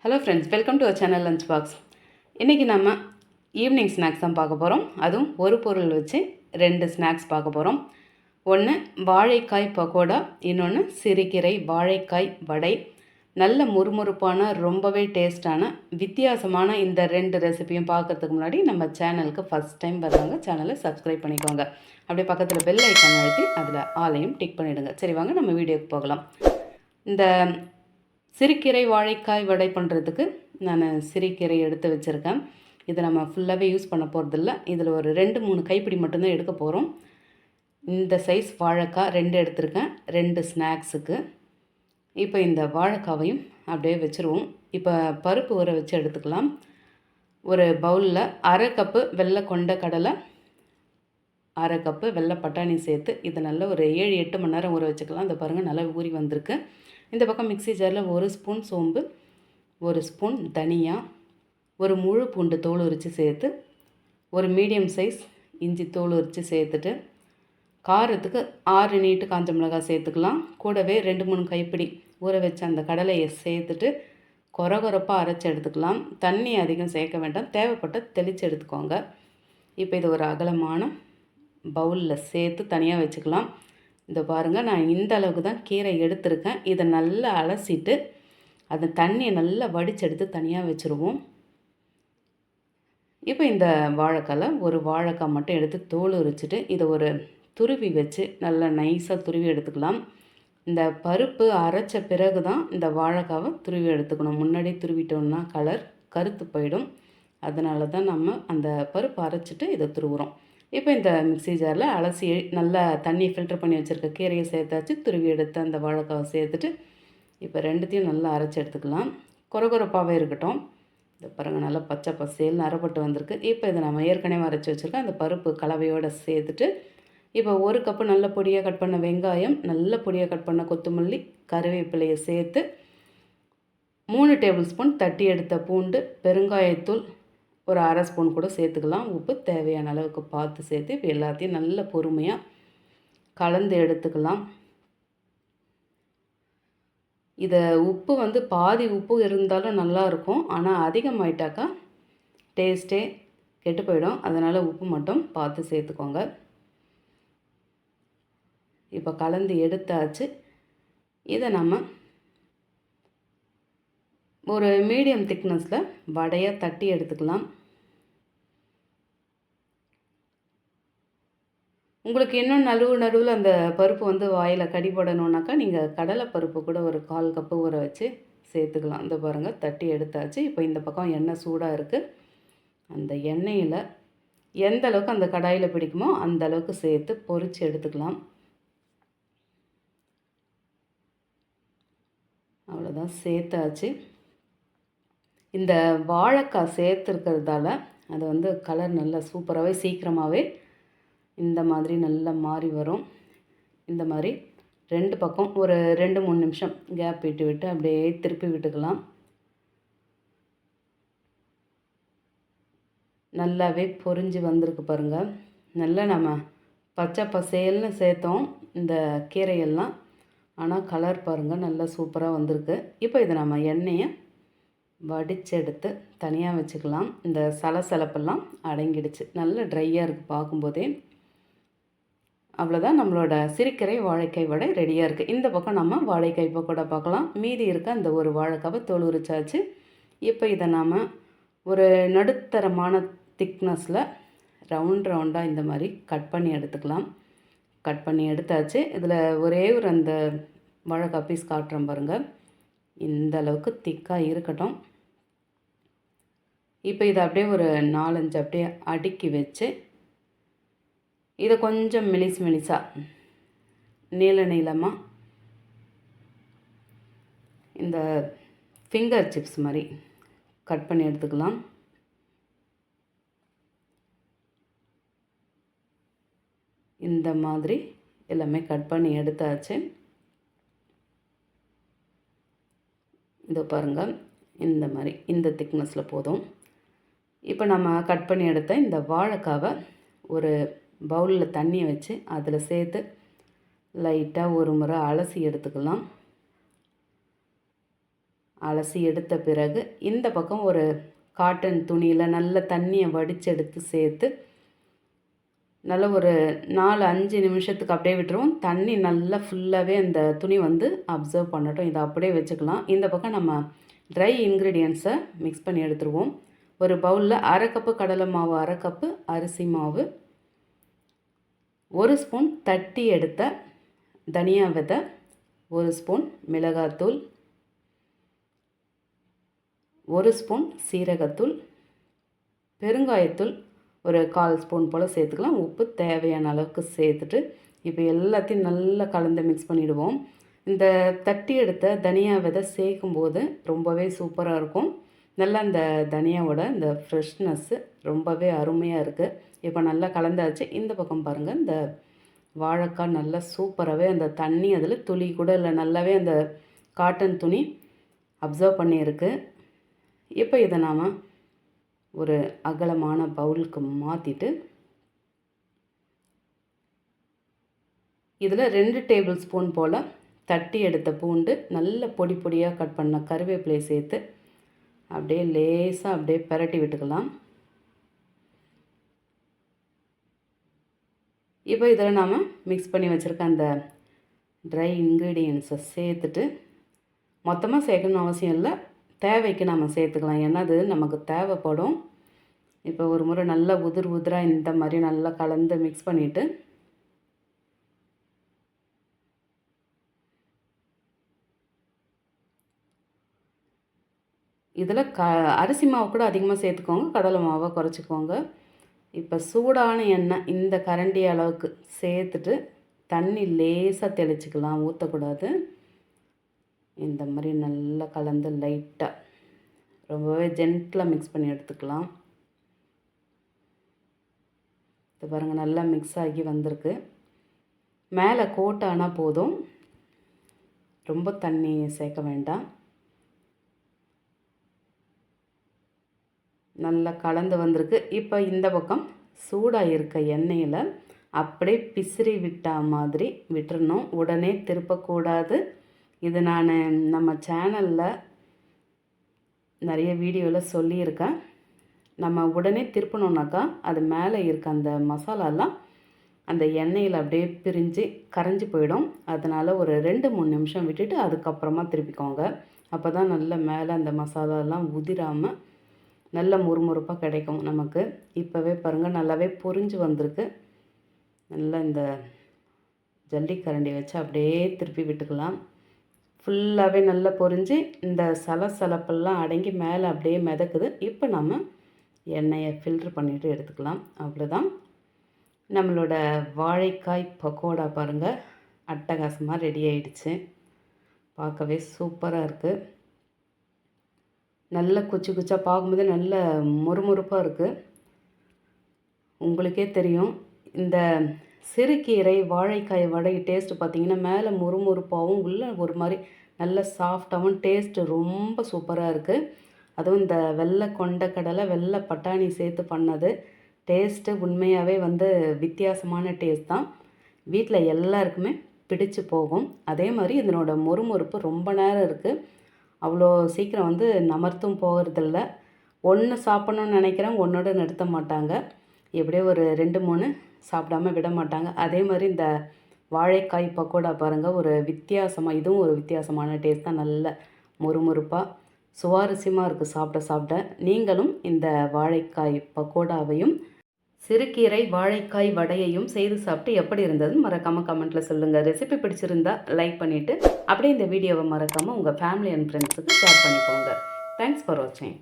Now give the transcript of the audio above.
Hello friends, welcome to our channel lunch box. இன்றைக்கி நம்ம evening snacks தான் பார்க்க போகிறோம். அதுவும் ஒரு பொருள் வச்சு 2 ஸ்நாக்ஸ் பார்க்க போகிறோம். ஒன்று வாழைக்காய் பக்கோடா, இன்னொன்று சிறுகீரை வாழைக்காய் வடை. நல்ல முறுமுறுப்பான ரொம்பவே டேஸ்டான வித்தியாசமான இந்த 2 ரெசிபியும் பார்க்குறதுக்கு முன்னாடி நம்ம சேனலுக்கு ஃபஸ்ட் டைம் வர்றவங்க சேனலை சப்ஸ்கிரைப் பண்ணிக்கோங்க. அப்படியே பக்கத்தில் பெல் ஐக்கான் அழுத்தி அதில் ஆலையும் டிக் பண்ணிவிடுங்க. சரி, வாங்க நம்ம வீடியோக்கு போகலாம். இந்த சிறுகீரை வாழைக்காய் வடை பண்ணுறதுக்கு நான் சிறுகீரை எடுத்து வச்சுருக்கேன். இதை நம்ம ஃபுல்லாகவே யூஸ் பண்ண போகிறதில்ல. இதில் ஒரு 2-3 கைப்பிடி மட்டும்தான் எடுக்க போகிறோம். இந்த சைஸ் வாழைக்காய் 2 எடுத்திருக்கேன், 2 ஸ்நாக்ஸுக்கு. இப்போ இந்த வாழைக்காவையும் அப்படியே வச்சுருவோம். இப்போ பருப்பு ஊற வச்சு எடுத்துக்கலாம். ஒரு பவுலில் 1/2 கப்பு வெள்ளை கொண்ட கடலை, 1/2 கப்பு வெள்ளை பட்டாணி சேர்த்து இதை நல்லா ஒரு 7-8 மணி நேரம் ஊற வச்சுக்கலாம். இந்த பாருங்கள், நல்லா ஊறி வந்திருக்கு. இந்த பக்கம் மிக்ஸி ஜாரில் 1 ஸ்பூன் சோம்பு, 1 ஸ்பூன் தனியா, ஒரு முழு பூண்டு தோல் உரித்து சேர்த்து, ஒரு மீடியம் சைஸ் இஞ்சி தோல் உரித்து சேர்த்துட்டு, காரத்துக்கு 6 நீட்டு காஞ்ச மிளகாய் சேர்த்துக்கலாம். கூடவே 2-3 கைப்பிடி ஊற வச்ச அந்த கடலையை சேர்த்துட்டு கொரகொரப்பாக அரைச்சி எடுத்துக்கலாம். தண்ணி அதிகம் சேர்க்க வேண்டாம், தேவைப்பட்ட தெளித்து எடுத்துக்கோங்க. இப்போ இது ஒரு அகலமான பவுலில் சேர்த்து தனியாக வச்சுக்கலாம். இந்த பாருங்கள், நான் இந்த அளவுக்கு தான் கீரை எடுத்திருக்கேன். இதை நல்லா அலசிட்டு அந்த தண்ணியை நல்லா வடிச்செடுத்து தனியாக வச்சுருவோம். இப்போ இந்த வாழைக்காயில் ஒரு வாழைக்காய் மட்டும் எடுத்து தோல் உரிச்சிட்டு இதை ஒரு துருவி வச்சு நல்லா நைஸாக துருவி எடுத்துக்கலாம். இந்த பருப்பு அரைச்ச பிறகு தான் இந்த வாழைக்காவை துருவி எடுத்துக்கணும். முன்னாடி துருவிட்டோம்னா கலர் கருத்து போயிடும். அதனால தான் நம்ம அந்த பருப்பு அரைச்சிட்டு இதை துருவுறோம். இப்போ இந்த மிக்ஸி ஜாரில் அலசி நல்லா தண்ணி ஃபில்டர் பண்ணி வச்சுருக்க கீரையை சேர்த்தாச்சு, துருவி எடுத்து அந்த வாழைக்காவை சேர்த்துட்டு இப்போ 2த்தையும் நல்லா அரைச்சி எடுத்துக்கலாம். கொரகொரப்பாகவே இருக்கட்டும். இந்த பாருங்கள், நல்லா பச்சை பசேல்னு அரைப்பட்டு வந்திருக்கு. இப்போ இதை நம்ம ஏற்கனவே அரைச்சி வச்சுருக்கேன் அந்த பருப்பு கலவையோடு சேர்த்துட்டு இப்போ 1 கப்பு நல்ல பொடியாக கட் பண்ண வெங்காயம், நல்ல பொடியாக கட் பண்ண கொத்தமல்லி, கருவேப்பிலையை சேர்த்து 3 டேபிள் ஸ்பூன் தட்டி எடுத்த பூண்டு, பெருங்காயத்தூள் ஒரு 1/2 ஸ்பூன் கூட சேர்த்துக்கலாம். உப்பு தேவையான அளவுக்கு பார்த்து சேர்த்து இப்போ எல்லாத்தையும் நல்ல பொறுமையாக கலந்து எடுத்துக்கலாம். இதை உப்பு வந்து பாதி உப்பு இருந்தாலும் நல்லாயிருக்கும், ஆனால் அதிகமாயிட்டாக்கா டேஸ்ட்டே கெட்டு போயிடும். அதனால் உப்பு மட்டும் பார்த்து சேர்த்துக்கோங்க. இப்போ கலந்து எடுத்தாச்சு. இதை நம்ம ஒரு மீடியம் திக்னஸில் வடையாக தட்டி எடுத்துக்கலாம். உங்களுக்கு இன்னும் நடுவில் அந்த பருப்பு வந்து வாயில் கடி போடணுன்னாக்கா நீங்கள் கடலை பருப்பு கூட ஒரு 1/4 கப்பு ஊற வச்சு சேர்த்துக்கலாம். இந்த பாருங்கள், தட்டி எடுத்தாச்சு. இப்போ இந்த பக்கம் எண்ணெய் சூடாக இருக்குது. அந்த எண்ணெயில் எந்த அளவுக்கு அந்த கடாயில் பிடிக்குமோ அந்த அளவுக்கு சேர்த்து பொரித்து எடுத்துக்கலாம். அவ்வளோதான், சேர்த்தாச்சு. இந்த வாழைக்காய் சேர்த்துருக்கிறதால அது வந்து கலர் நல்லா சூப்பராகவே சீக்கிரமாகவே இந்த மாதிரி நல்லா மாறி வரும். இந்த மாதிரி 2 பக்கம் ஒரு 2-3 நிமிஷம் கேப் விட்டு விட்டு அப்படியே திருப்பி விட்டுக்கலாம். நல்லாவே பொரிஞ்சு வந்திருக்கு பாருங்கள். நல்லா நம்ம பச்சை பசேல்னு சேர்த்தோம் இந்த கீரையெல்லாம், ஆனால் கலர் பாருங்கள் நல்லா சூப்பராக வந்திருக்கு. இப்போ இதை நம்ம எண்ணெயை வடிச்செடுத்து தனியாக வச்சுக்கலாம். இந்த சலசலப்பெல்லாம் அடங்கிடுச்சு, நல்ல ட்ரையாக இருக்குது பார்க்கும்போதே. அவ்வளோதான், நம்மளோட சிறுகீரை வாழைக்காய் வடை ரெடியாக இருக்குது. இந்த பக்கம் நம்ம வாழைக்காய் பக்கோடா பார்க்கலாம். மீதி இருக்க அந்த ஒரு வாழைக்காவை தோல் உரிச்சாச்சு. இப்போ இதை நாம் ஒரு நடுத்தரமான திக்னஸில் ரவுண்டாக இந்த மாதிரி கட் பண்ணி எடுத்துக்கலாம். கட் பண்ணி எடுத்தாச்சு. இதில் ஒரே ஒரு அந்த வாழைக்காய் பீஸ் காட்டுறேன் பாருங்கள். இந்த அளவுக்கு திக்காக இருக்கட்டும். இப்போ இதை அப்படியே ஒரு 4-5 அப்படியே அடுக்கி வச்சு இதை கொஞ்சம் மெலிசாக நீளமாக இந்த ஃபிங்கர் சிப்ஸ் மாதிரி கட் பண்ணி எடுத்துக்கலாம். இந்த மாதிரி எல்லாமே கட் பண்ணி எடுத்தாச்சு. இதோ பாருங்கள், இந்த மாதிரி இந்த திக்னஸில் போதும். இப்போ நம்ம கட் பண்ணி எடுத்த இந்த வாழைக்காவை ஒரு பவுலில் தண்ணியை வச்சு அதில் சேர்த்து லைட்டாக ஒரு முறை அலசி எடுத்துக்கலாம். அலசி எடுத்த பிறகு இந்த பக்கம் ஒரு காட்டன் துணியில் நல்ல தண்ணியை வடிச்செடுத்து சேர்த்து நல்லா ஒரு 4-5 நிமிஷத்துக்கு அப்படியே விட்டுருவோம். தண்ணி நல்லா ஃபுல்லாகவே அந்த துணி வந்து அப்சர்வ் பண்ணட்டும். இதை அப்படியே வச்சுக்கலாம். இந்த பக்கம் நம்ம ட்ரை இன்க்ரீடியன்ட்ஸை மிக்ஸ் பண்ணி எடுத்துருவோம். ஒரு பவுலில் 1/2 கப்பு கடலை மாவு, 1/2 கப்பு அரிசி மாவு, 1 ஸ்பூன் தட்டி எடுத்த தனியா விதை, 1 ஸ்பூன் மிளகாத்தூள், 1 ஸ்பூன் சீரகத்தூள், பெருங்காயத்தூள் ஒரு 1/4 ஸ்பூன் போல் சேர்த்துக்கலாம். உப்பு தேவையான அளவுக்கு சேர்த்துட்டு இப்போ எல்லாத்தையும் நல்லா கலந்து மிக்ஸ் பண்ணிவிடுவோம். இந்த தட்டி எடுத்த தனியா விதை சேர்க்கும்போது ரொம்பவே சூப்பராக இருக்கும். நல்லா அந்த தனியாவோட இந்த ஃப்ரெஷ்னஸ்ஸு ரொம்பவே அருமையாக இருக்குது. இப்போ நல்லா கலந்தாச்சு. இந்த பக்கம் பாருங்கள், இந்த வாழைக்காய் நல்லா சூப்பராகவே அந்த தண்ணி அதில் துளி கூட இல்லை, நல்லாவே அந்த காட்டன் துணி அப்சர்வ் பண்ணியிருக்கு. இப்போ இதை நாம் ஒரு அகலமான பவுலுக்கு மாற்றிட்டு இதில் 2 டேபிள் ஸ்பூன் போல் தட்டி எடுத்த பூண்டு, நல்ல பொடி பொடியாக கட் பண்ண கருவேப்பிலையை சேர்த்து அப்படியே லேசாக அப்படியே பிரட்டி விட்டுக்கலாம். இப்போ இதில் நாம் மிக்ஸ் பண்ணி வச்சுருக்க அந்த ட்ரை இன்க்ரீடியன்ஸை சேர்த்துட்டு மொத்தமாக சேர்க்கணும்னு அவசியம் இல்லை, தேவைக்கு நம்ம சேர்த்துக்கலாம். ஏன்னா அது நமக்கு தேவைப்படும். இப்போ ஒரு முறை நல்லா உதிராக இந்த மாதிரி நல்லா கலந்து மிக்ஸ் பண்ணிவிட்டு இதில் அரிசி மாவு கூட அதிகமாக சேர்த்துக்கோங்க, கடலை மாவை குறைச்சிக்கோங்க. இப்போ சூடான எண்ணெய் இந்த கரண்டி அளவுக்கு சேர்த்துட்டு தண்ணி லேசாக தெளிச்சிக்கலாம், ஊற்றக்கூடாது. இந்த மாதிரி நல்லா கலந்து லைட்டாக ரொம்பவே ஜென்டிலாக மிக்ஸ் பண்ணி எடுத்துக்கலாம். இது பாருங்கள், நல்லா மிக்ஸ் ஆகி வந்திருக்கு. மேலே கோட் ஆனால் போதும், ரொம்ப தண்ணி சேர்க்க வேண்டாம். நல்லா கலந்து வந்திருக்கு. இப்போ இந்த பக்கம் சூடாக இருக்க எண்ணெயில் அப்படியே பிசிறி விட்டா மாதிரி விட்டுறணும், உடனே திருப்பக்கூடாது. இது நான் நம்ம சேனலில் நிறைய வீடியோவில் சொல்லியிருக்கேன். நம்ம உடனே திருப்பினோன்னாக்கா அது மேலே இருக்க அந்த மசாலாலாம் அந்த எண்ணெயில் அப்படியே பிரிஞ்சு கரைஞ்சி போயிடும். அதனால் ஒரு 2-3 நிமிஷம் விட்டுட்டு அதுக்கப்புறமா திருப்பிக்கோங்க. அப்போ தான் நல்ல மேலே அந்த மசாலாலாம் உதிராமல் நல்ல முறுமுறுப்பாக கிடைக்கும் நமக்கு. இப்போவே பாருங்கள், நல்லாவே பொரிஞ்சு வந்திருக்கு. நல்லா இந்த ஜல்லிக்கரண்டி வச்சு அப்படியே திருப்பி விட்டுக்கலாம். ஃபுல்லாகவே நல்லா பொரிஞ்சு இந்த சலசலப்பெல்லாம் அடங்கி மேலே அப்படியே மிதக்குது. இப்போ நம்ம எண்ணெயை ஃபில்ட்ரு பண்ணிவிட்டு எடுத்துக்கலாம். அவ்வளோதான், நம்மளோட வாழைக்காய் பக்கோடா பாருங்கள் அட்டகாசமாக ரெடி ஆகிடுச்சு. பார்க்கவே சூப்பராக இருக்குது. நல்ல குச்சி குச்சாக பார்க்கும்போது நல்ல முறுமுறுப்பாக இருக்குது. உங்களுக்கே தெரியும், இந்த சிறுகீரை வாழைக்காய் வடை டேஸ்ட்டு பார்த்திங்கன்னா மேலே முறுமுறுப்பாகவும் உள்ளே ஒரு மாதிரி நல்ல சாஃப்டாகவும் டேஸ்ட்டு ரொம்ப சூப்பராக இருக்குது. அதுவும் இந்த வெள்ளை கொண்டக்கடலை வெள்ளை பட்டாணி சேர்த்து பண்ணது டேஸ்ட்டு உண்மையாகவே வந்து வித்தியாசமான டேஸ்ட் தான். வீட்டில் எல்லாருக்குமே பிடிச்சு போகும். அதே மாதிரி இதனோட முறுமுறுப்பு ரொம்ப நேரம் இருக்குது, அவ்வளோ சீக்கிரம் வந்து நமர்த்தும் போகிறதில்ல. ஒன்று சாப்பிட்ணுன்னு நினைக்கிறேன், ஒன்றோட நிறுத்த மாட்டாங்க. எப்படியோ ஒரு 2-3 சாப்பிடாம விட மாட்டாங்க. அதே மாதிரி இந்த வாழைக்காய் பக்கோடா பாருங்கள், ஒரு வித்தியாசமாக, இதுவும் ஒரு வித்தியாசமான டேஸ்ட் தான். நல்ல முறுமுறுப்பாக சுவாரஸ்யமாக இருக்குது சாப்பிட சாப்பிட. நீங்களும் இந்த வாழைக்காய் பக்கோடாவையும் சிறுகீரை வாழைக்காய் வடையையும் செய்து சாப்பிட்டு எப்படி இருந்ததுன்னு மறக்காமல் கமெண்ட்டில் சொல்லுங்கள். ரெசிபி பிடிச்சிருந்தா லைக் பண்ணிவிட்டு அப்படியே இந்த வீடியோவை மறக்காமல் உங்கள் ஃபேமிலி அண்ட் ஃப்ரெண்ட்ஸுக்கு ஷேர் பண்ணிக்கோங்க. தேங்க்ஸ் ஃபார் வாட்சிங்.